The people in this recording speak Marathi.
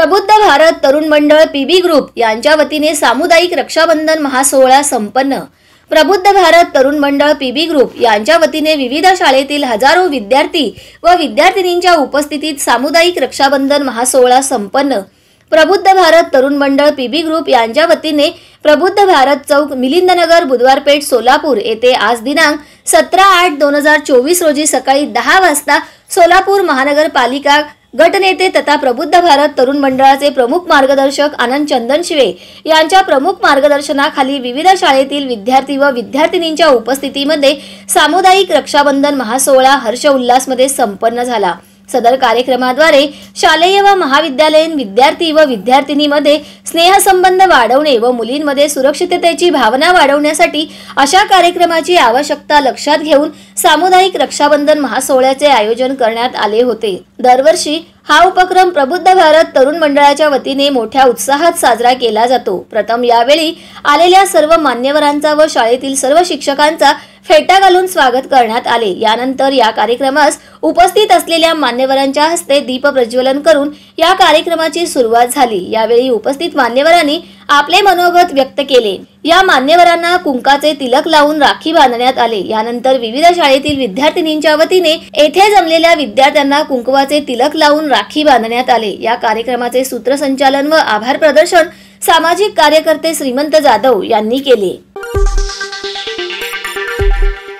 प्रबुद्ध भारत तरुण मंडळ पीबी ग्रुप यांच्या वतीने सामुदायिक रक्षाबंधन महासोहळा संपन्न। प्रबुद्ध भारत तरुण मंडळ पीबी ग्रुप यांच्या वतीने विविध शाळेतील हजारो विद्यार्थी व विद्यार्थिनींच्या उपस्थितीत सामुदायिक रक्षाबंधन महासोहळा संपन्न। प्रबुद्ध भारत तरुण मंडळ पीबी ग्रुप यांच्या वतीने प्रबुद्ध भारत चौक मिलिंदनगर बुधवारपेठ सोलापूर येथे आज दिनांक 17/8/2024 रोजी सकाळी 10 वाजता सोलापूर महानगरपालिका गटनेते तथा प्रबुद्ध भारत तरुण मंडळाचे प्रमुख मार्गदर्शक आनंद चंदनशिवे यांच्या प्रमुख मार्गदर्शनाखाली विविध शाळेतील विद्यार्थी व विद्यार्थिनींच्या उपस्थितीमध्ये सामुदायिक रक्षाबंधन महासोहळा हर्ष उल्हासमध्ये संपन्न झाला। सदर कार्यक्रमाद्वारे शालेय व महाविद्यालयीन विद्यार्थी व विद्यार्थिनीमध्ये स्नेहसंबंध वाढवणे व मुलींमध्ये सुरक्षिततेची भावना वाढवण्यासाठी अशा कार्यक्रमाची आवश्यकता लक्षात घेऊन सामुदायिक रक्षाबंधन महासोहळ्याचे आयोजन करण्यात आले होते। दरवर्षी हा उपक्रम प्रबुद्ध भारत तरुण मंडळाच्या वतीने मोठ्या उत्साहात साजरा केला जातो। प्रथम यावेळी आलेल्या सर्व मान्यवरांचा व शाळेतील सर्व शिक्षकांचा फेटा घालून स्वागत करण्यात आले। यानंतर या कार्यक्रमास उपस्थित असलेल्या मान्यवरांच्या हस्ते दीप प्रज्वलन करून या कार्यक्रमाची सुरुवात झाली। यावेळी उपस्थित मान्यवरांनी आपले मनोगत व्यक्त केले। या मान्यवरांना कुंकाचे तिलक लावून राखी बांधण्यात आले। यानंतर विविध शाळेतील विद्यार्थिनींच्या वतीने येथे जमलेल्या विद्यार्थ्यांना कुंकवाचे तिलक लावून राखी बांधण्यात आले। या कार्यक्रमाचे सूत्रसंचालन व आभार प्रदर्शन सामाजिक कार्यकर्ते श्रीमंत जाधव यांनी केले।